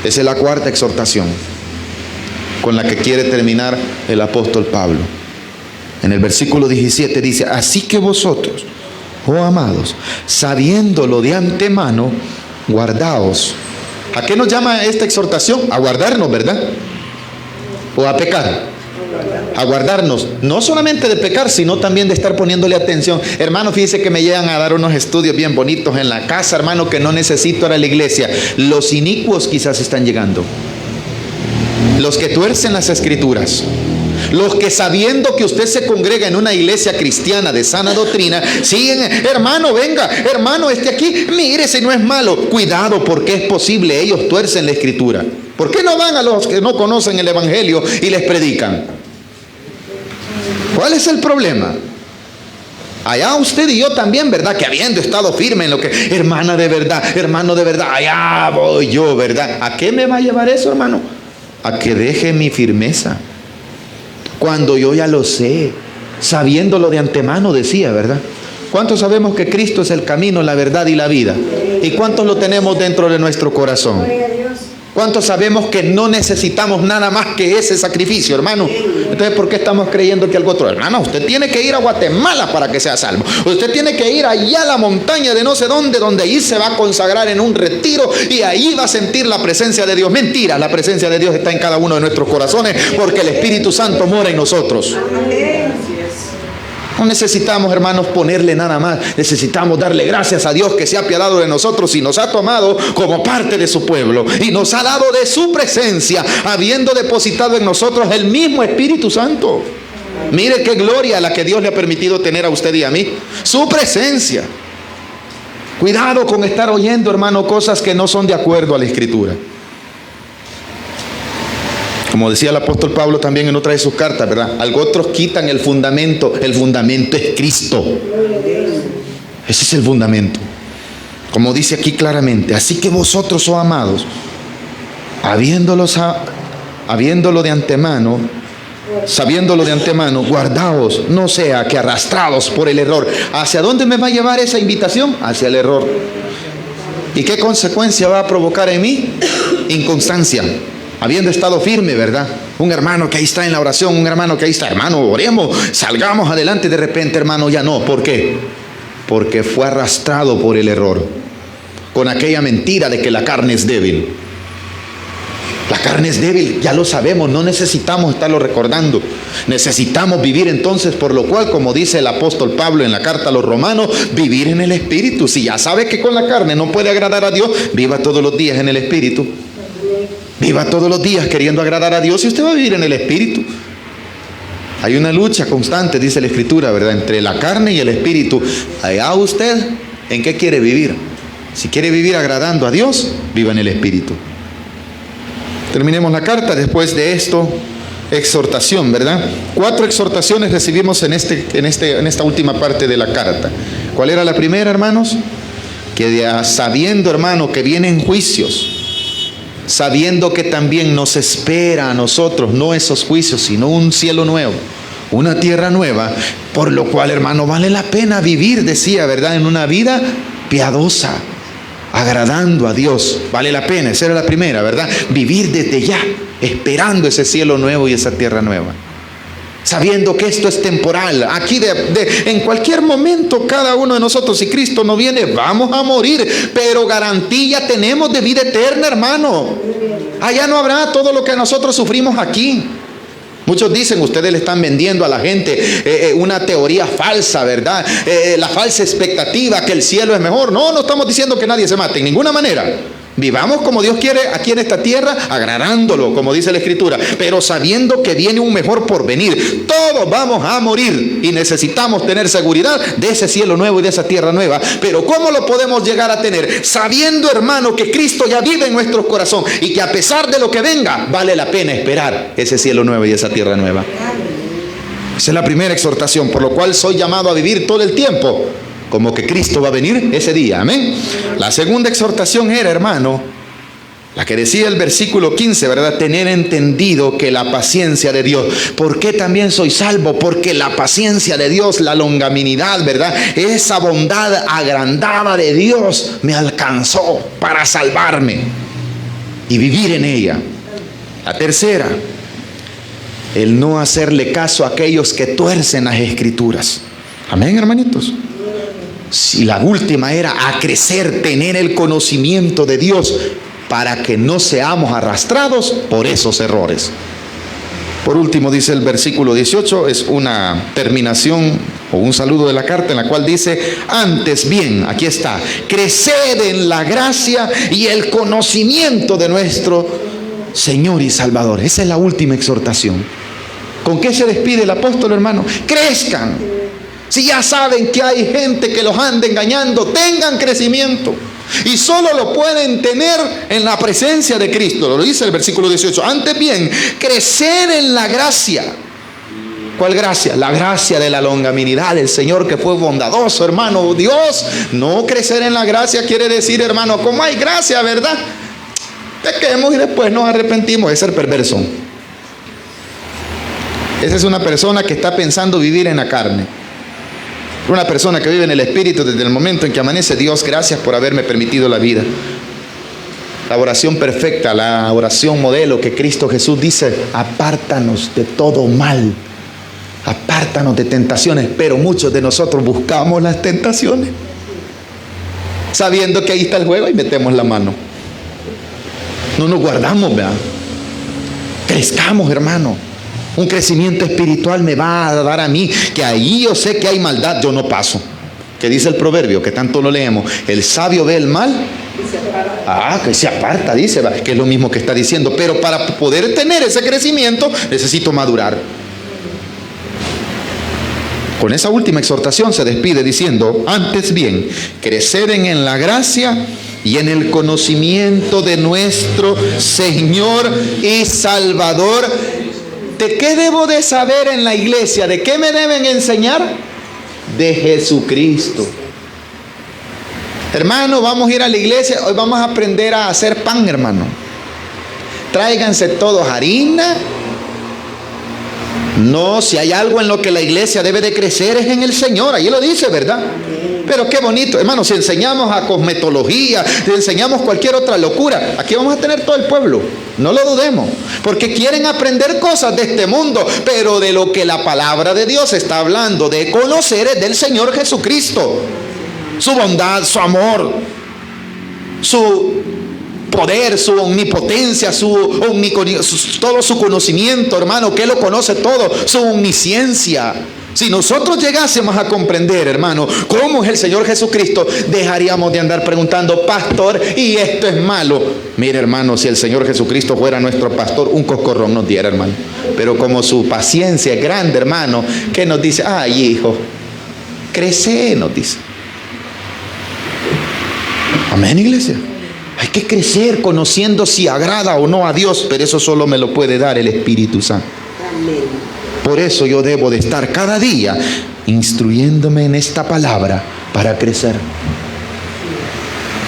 Esa es la cuarta exhortación con la que quiere terminar el apóstol Pablo. En el versículo 17 dice: así que vosotros, oh amados, sabiéndolo de antemano, guardaos. ¿A qué nos llama esta exhortación? A guardarnos, ¿verdad? ¿O a pecar? A guardarnos, no solamente de pecar, sino también de estar poniéndole atención. Hermano, fíjese que me llegan a dar unos estudios bien bonitos en la casa, hermano, que no necesito ir a la iglesia. Los inicuos quizás están llegando, los que tuercen las escrituras, los que sabiendo que usted se congrega en una iglesia cristiana de sana doctrina, siguen, hermano, venga, hermano, aquí, mire si no es malo. Cuidado, porque es posible, ellos tuercen la escritura. ¿Por qué no van a los que no conocen el evangelio y les predican? ¿Cuál es el problema? Allá usted y yo también, ¿verdad? Que habiendo estado firme en lo que, hermana de verdad, hermano de verdad, allá voy yo, ¿verdad? ¿A qué me va a llevar eso, hermano? A que deje mi firmeza. Cuando yo ya lo sé, sabiéndolo de antemano, decía, ¿verdad? ¿Cuántos sabemos que Cristo es el camino, la verdad y la vida? ¿Y cuántos lo tenemos dentro de nuestro corazón? ¿Cuántos sabemos que no necesitamos nada más que ese sacrificio, hermano? Entonces, ¿por qué estamos creyendo que algo otro? Hermano, usted tiene que ir a Guatemala para que sea salvo. Usted tiene que ir allá a la montaña de no sé dónde, donde ahí se va a consagrar en un retiro y ahí va a sentir la presencia de Dios. Mentira, la presencia de Dios está en cada uno de nuestros corazones porque el Espíritu Santo mora en nosotros. No necesitamos, hermanos, ponerle nada más. Necesitamos darle gracias a Dios que se ha apiadado de nosotros y nos ha tomado como parte de su pueblo y nos ha dado de su presencia, habiendo depositado en nosotros el mismo Espíritu Santo. Mire qué gloria la que Dios le ha permitido tener a usted y a mí. Su presencia. Cuidado con estar oyendo, hermano, cosas que no son de acuerdo a la Escritura. Como decía el apóstol Pablo también en otra de sus cartas, ¿verdad? Algo otros quitan el fundamento es Cristo. Ese es el fundamento. Como dice aquí claramente, así que vosotros, oh amados, sabiéndolo de antemano, guardaos, no sea que arrastrados por el error. ¿Hacia dónde me va a llevar esa invitación? Hacia el error. ¿Y qué consecuencia va a provocar en mí? Inconstancia. Habiendo estado firme, ¿verdad? Un hermano que ahí está en la oración, un hermano que ahí está, hermano, oremos, salgamos adelante, de repente, hermano, ya no. ¿Por qué? Porque fue arrastrado por el error, con aquella mentira de que la carne es débil. La carne es débil, ya lo sabemos, no necesitamos estarlo recordando. Necesitamos vivir entonces, por lo cual, como dice el apóstol Pablo en la carta a los Romanos, vivir en el Espíritu. Si ya sabe que con la carne no puede agradar a Dios, viva todos los días en el Espíritu. Viva todos los días queriendo agradar a Dios y usted va a vivir en el Espíritu. Hay una lucha constante, dice la Escritura, ¿verdad? Entre la carne y el Espíritu. Allá usted, ¿en qué quiere vivir? Si quiere vivir agradando a Dios, viva en el Espíritu. Terminemos la carta. Después de esto, exhortación, ¿verdad? 4 exhortaciones recibimos en esta última parte de la carta. ¿Cuál era la primera, hermanos? Que sabiendo, hermano, que vienen juicios, sabiendo que también nos espera a nosotros, no esos juicios, sino un cielo nuevo, una tierra nueva, por lo cual, hermano, vale la pena vivir, decía, ¿verdad?, en una vida piadosa, agradando a Dios. Vale la pena, esa era la primera, ¿verdad? Vivir desde ya, esperando ese cielo nuevo y esa tierra nueva. Sabiendo que esto es temporal. Aquí en cualquier momento cada uno de nosotros, si Cristo no viene, vamos a morir. Pero garantía tenemos de vida eterna, hermano. Allá no habrá todo lo que nosotros sufrimos aquí. Muchos dicen, ustedes le están vendiendo a la gente una teoría falsa, ¿verdad? La falsa expectativa que el cielo es mejor. No estamos diciendo que nadie se mate, en ninguna manera. Vivamos como Dios quiere aquí en esta tierra, agradándolo, como dice la Escritura, pero sabiendo que viene un mejor porvenir. Todos vamos a morir y necesitamos tener seguridad de ese cielo nuevo y de esa tierra nueva. Pero ¿cómo lo podemos llegar a tener? Sabiendo, hermano, que Cristo ya vive en nuestro corazón y que a pesar de lo que venga, vale la pena esperar ese cielo nuevo y esa tierra nueva. Esa es la primera exhortación, por lo cual soy llamado a vivir todo el tiempo como que Cristo va a venir ese día, amén. La segunda exhortación era, hermano, la que decía el versículo 15, ¿verdad? Tener entendido que la paciencia de Dios. ¿Por qué también soy salvo? Porque la paciencia de Dios, la longanimidad, ¿verdad? Esa bondad agrandada de Dios me alcanzó para salvarme y vivir en ella. La tercera, el no hacerle caso a aquellos que tuercen las Escrituras. Amén, hermanitos. Y la última era a crecer, tener el conocimiento de Dios para que no seamos arrastrados por esos errores. Por último, dice el versículo 18, es una terminación o un saludo de la carta en la cual dice: antes bien, aquí está, creced en la gracia y el conocimiento de nuestro Señor y Salvador. Esa es la última exhortación. ¿Con qué se despide el apóstol, hermano? Crezcan. Si ya saben que hay gente que los anda engañando, tengan crecimiento. Y solo lo pueden tener en la presencia de Cristo. Lo dice el versículo 18. Antes bien, crecer en la gracia. ¿Cuál gracia? La gracia de la longanimidad del Señor, que fue bondadoso, hermano. Dios, no crecer en la gracia quiere decir, hermano, como hay gracia, ¿verdad? Pequemos y después nos arrepentimos. Es ser perverso. Esa es una persona que está pensando vivir en la carne. Una persona que vive en el Espíritu desde el momento en que amanece. Dios, gracias por haberme permitido la vida. La oración perfecta, la oración modelo que Cristo Jesús dice: apártanos de todo mal, apártanos de tentaciones. Pero muchos de nosotros buscamos las tentaciones sabiendo que ahí está el juego y metemos la mano. No nos guardamos, ¿verdad? Crezcamos, hermano. Un crecimiento espiritual me va a dar a mí, que ahí yo sé que hay maldad, yo no paso. ¿Qué dice el proverbio? Que tanto lo leemos. El sabio ve el mal, que se aparta, dice, que es lo mismo que está diciendo. Pero para poder tener ese crecimiento necesito madurar. Con esa última exhortación se despide diciendo: antes bien, crecer en la gracia y en el conocimiento de nuestro Señor y Salvador. ¿De qué debo de saber en la iglesia? ¿De qué me deben enseñar? De Jesucristo. Hermano, vamos a ir a la iglesia. Hoy vamos a aprender a hacer pan, hermano. Tráiganse todos harina. No, si hay algo en lo que la iglesia debe de crecer es en el Señor. Ahí lo dice, ¿verdad? Pero qué bonito, hermano, si enseñamos a cosmetología, si enseñamos cualquier otra locura, aquí vamos a tener todo el pueblo. No lo dudemos, porque quieren aprender cosas de este mundo, pero de lo que la palabra de Dios está hablando, de conocer, es del Señor Jesucristo. Su bondad, su amor, su poder, su omnipotencia, todo su conocimiento, hermano, que Él lo conoce todo, su omnisciencia. Si nosotros llegásemos a comprender, hermano, cómo es el Señor Jesucristo, dejaríamos de andar preguntando: pastor, y esto es malo. Mire, hermano, si el Señor Jesucristo fuera nuestro pastor, un coscorrón nos diera, hermano. Pero como su paciencia es grande, hermano, que nos dice: ay, hijo, crece, nos dice. Amén, iglesia. Hay que crecer conociendo si agrada o no a Dios, pero eso solo me lo puede dar el Espíritu Santo. Amén. Por eso yo debo de estar cada día instruyéndome en esta palabra para crecer.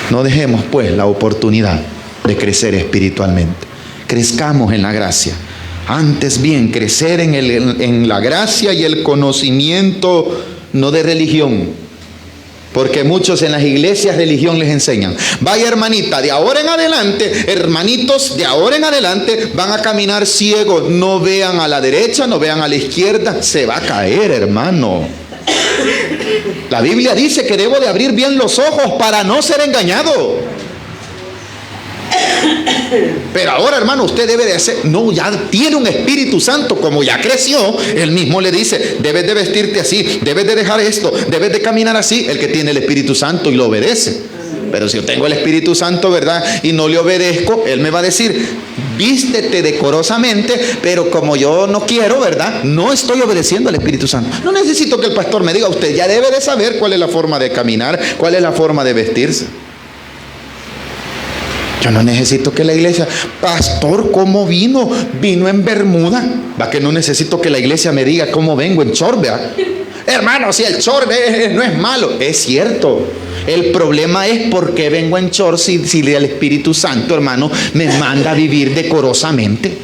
No dejemos pues la oportunidad de crecer espiritualmente. Crezcamos en la gracia. Antes bien, crecer en la gracia y el conocimiento, no de religión. Porque muchos en las iglesias religión les enseñan: vaya hermanita, de ahora en adelante, hermanitos, de ahora en adelante van a caminar ciegos. No vean a la derecha, no vean a la izquierda. Se va a caer, hermano. La Biblia dice que debo de abrir bien los ojos para no ser engañado. Pero ahora, hermano, usted debe de hacer, no, ya tiene un Espíritu Santo, como ya creció, Él mismo le dice: debes de vestirte así, debes de dejar esto, debes de caminar así. El que tiene el Espíritu Santo y lo obedece. Pero si yo tengo el Espíritu Santo, ¿verdad?, y no le obedezco, Él me va a decir: vístete decorosamente, pero como yo no quiero, ¿verdad?, no estoy obedeciendo al Espíritu Santo. No necesito que el pastor me diga: usted ya debe de saber cuál es la forma de caminar, cuál es la forma de vestirse. Yo no necesito que la iglesia: pastor, ¿cómo vino? Vino en bermuda. Va, que no necesito que la iglesia me diga cómo vengo en short, ¿verdad? Hermano, si el short no es malo. Es cierto. El problema es por qué vengo en short si el Espíritu Santo, hermano, me manda a vivir decorosamente.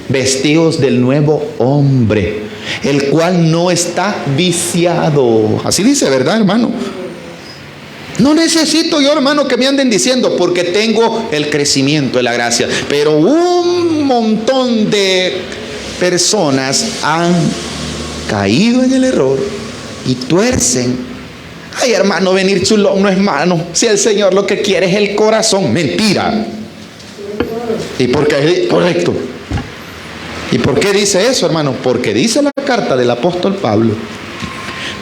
Vestidos del nuevo hombre, el cual no está viciado. Así dice, ¿verdad, hermano? No necesito yo, hermano, que me anden diciendo, porque tengo el crecimiento de la gracia. Pero un montón de personas han caído en el error y tuercen. Ay, hermano, venir chulón no es malo. Si el Señor lo que quiere es el corazón. Mentira. ¿Y por qué? Correcto. ¿Y por qué dice eso, hermano? Porque dice la carta del apóstol Pablo: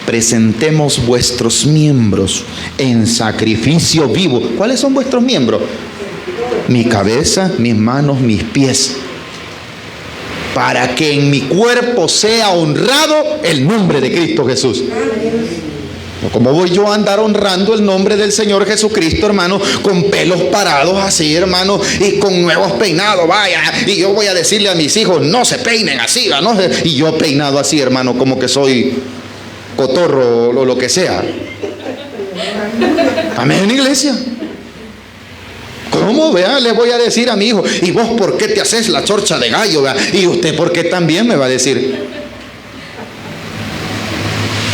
presentemos vuestros miembros en sacrificio vivo. ¿Cuáles son vuestros miembros? Mi cabeza, mis manos, mis pies. Para que en mi cuerpo sea honrado el nombre de Cristo Jesús. ¿Cómo voy yo a andar honrando el nombre del Señor Jesucristo, hermano, con pelos parados así, hermano, y con nuevos peinados, vaya? Y yo voy a decirle a mis hijos: no se peinen así, ¿no? Y yo peinado así, hermano, como que soy cotorro o lo que sea. Amén, iglesia. ¿Cómo? Vea, le voy a decir a mi hijo: ¿y vos por qué te haces la chorcha de gallo? Vea? Y usted, ¿por qué también? Me va a decir.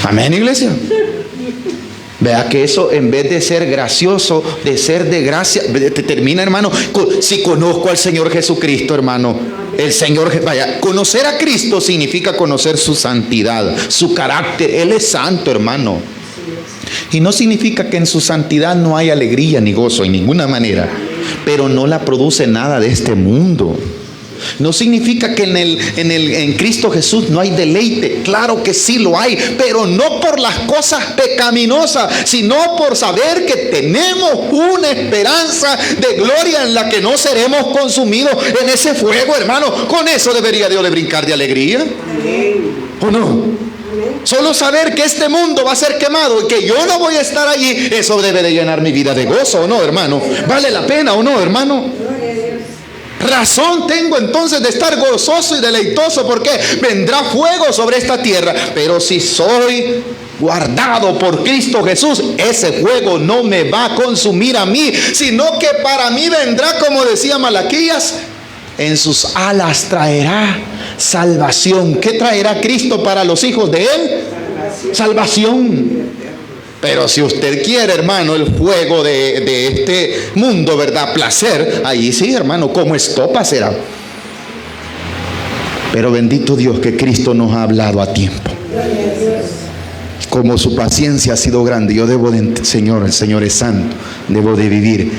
Amén, iglesia. Vea que eso, en vez de ser gracioso, de ser de gracia, termina, hermano. Si conozco al Señor Jesucristo, hermano, el Señor, vaya, conocer a Cristo significa conocer su santidad, su carácter. Él es santo, hermano. Y no significa que en su santidad no hay alegría ni gozo en ninguna manera, pero no la produce nada de este mundo. No significa que en Cristo Jesús no hay deleite. Claro que sí lo hay, pero no por las cosas pecaminosas, sino por saber que tenemos una esperanza de gloria en la que no seremos consumidos en ese fuego, hermano. Con eso debería Dios de brincar de alegría, ¿o no? Solo saber que este mundo va a ser quemado y que yo no voy a estar allí, eso debe de llenar mi vida de gozo, ¿o no, hermano? ¿Vale la pena o no, hermano? Razón tengo entonces de estar gozoso y deleitoso, porque vendrá fuego sobre esta tierra. Pero si soy guardado por Cristo Jesús, ese fuego no me va a consumir a mí, sino que para mí vendrá, como decía Malaquías: en sus alas traerá salvación. ¿Qué traerá Cristo para los hijos de Él? Salvación. Pero si usted quiere, hermano, el fuego de este mundo, ¿verdad? Placer, ahí sí, hermano, como estopa será. Pero bendito Dios que Cristo nos ha hablado a tiempo. Como su paciencia ha sido grande, yo debo de, el Señor es santo, debo de vivir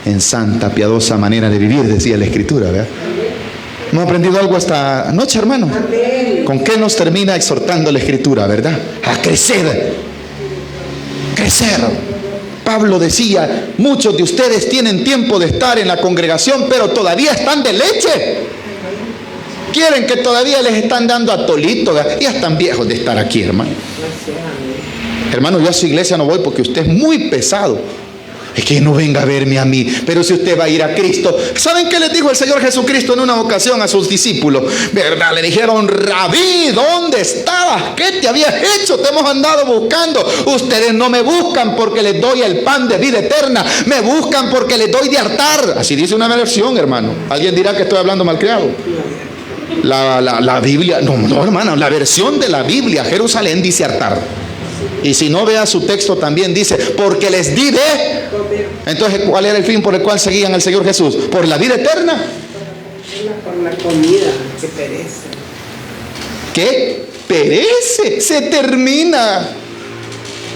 en santa, piadosa manera de vivir, decía la Escritura, ¿verdad? ¿No ha aprendido algo esta noche, hermano? ¿Con qué nos termina exhortando la Escritura, verdad? A crecer. Crecer. Pablo decía: muchos de ustedes tienen tiempo de estar en la congregación, pero todavía están de leche. Quieren que todavía les están dando atolito. Ya están viejos de estar aquí, hermano. Hermano, yo a su iglesia no voy porque usted es muy pesado. Es que no venga a verme a mí. Pero si usted va a ir a Cristo, ¿saben qué les dijo el Señor Jesucristo en una ocasión a sus discípulos? ¿Verdad? Le dijeron: Rabí, ¿dónde estabas? ¿Qué te habías hecho? Te hemos andado buscando. Ustedes no me buscan porque les doy el pan de vida eterna, me buscan porque les doy de hartar. Así dice una versión, hermano. Alguien dirá que estoy hablando malcriado. La Biblia, no, hermano, la versión de la Biblia Jerusalén dice hartar. Y si no, vea su texto, también dice: porque les di de. Entonces, ¿cuál era el fin por el cual seguían al Señor Jesús? ¿Por la vida eterna? Por la comida que perece. ¿Qué? Perece, se termina.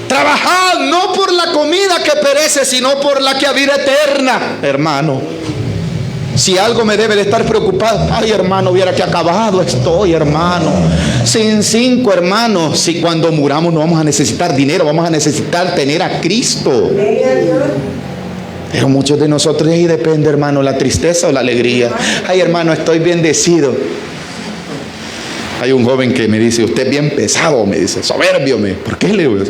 Trabajad no por la comida que perece, sino por la que a vida eterna. Hermano, si algo me debe de estar preocupado, ay, hermano, viera que acabado estoy, hermano. Sin 5, hermanos. Si cuando muramos no vamos a necesitar dinero, vamos a necesitar tener a Cristo. Pero muchos de nosotros, ahí depende, hermano, la tristeza o la alegría. Ay, hermano, estoy bendecido. Hay un joven que me dice: usted es bien pesado, me dice, soberbio. ¿Por qué? Le digo,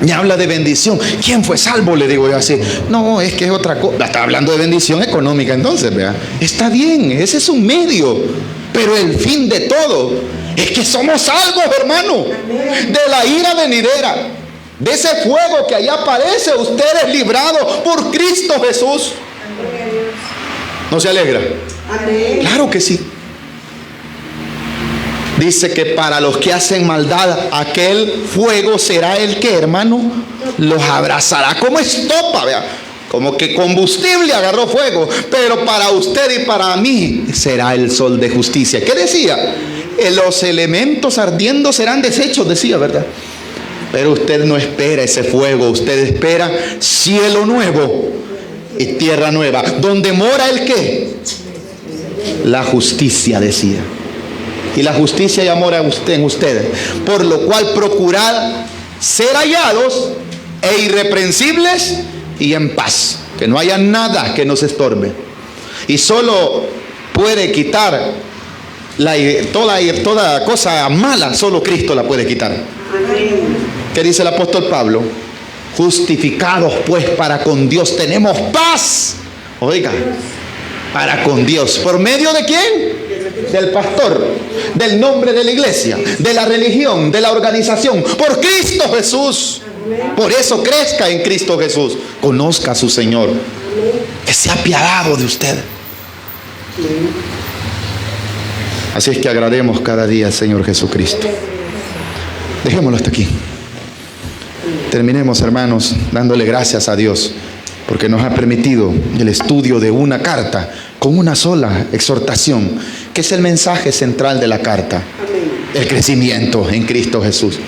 me habla de bendición. ¿Quién fue salvo? Le digo yo así. No, es que es otra cosa. Está hablando de bendición económica, entonces, vea. Está bien, ese es un medio. Pero el fin de todo es que somos salvos, hermano, de la ira venidera. De ese fuego que allá aparece, usted es librado por Cristo Jesús. ¿No se alegra? Amén. Claro que sí. Dice que para los que hacen maldad, aquel fuego será el que, hermano, los abrazará como estopa, vea. Como que combustible agarró fuego. Pero para usted y para mí será el sol de justicia. ¿Qué decía? Los elementos ardiendo serán deshechos, decía, ¿verdad? Pero usted no espera ese fuego, usted espera cielo nuevo y tierra nueva. ¿Donde mora el qué? la justicia, decía. Y la justicia y amor en ustedes. Por lo cual procurad ser hallados e irreprensibles y en paz. Que no haya nada que nos estorbe. Y solo puede quitar toda cosa mala, solo Cristo la puede quitar. ¿Qué dice el apóstol Pablo? Justificados pues para con Dios tenemos paz. Oiga, para con Dios. ¿Por medio de quién? Del pastor, del nombre de la iglesia, de la religión, de la organización. Por Cristo Jesús. Por eso crezca en Cristo Jesús. Conozca a su Señor. Que se ha apiadado de usted. Así es que agrademos cada día al Señor Jesucristo. Dejémoslo hasta aquí. Terminemos, hermanos, dándole gracias a Dios, porque nos ha permitido el estudio de una carta con una sola exhortación, que es el mensaje central de la carta: el crecimiento en Cristo Jesús.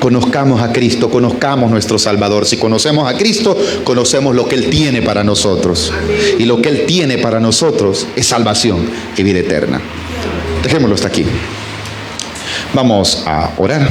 Conozcamos a Cristo, conozcamos nuestro Salvador. Si conocemos a Cristo, conocemos lo que Él tiene para nosotros. Y lo que Él tiene para nosotros es salvación y vida eterna. Dejémoslo hasta aquí. Vamos a orar.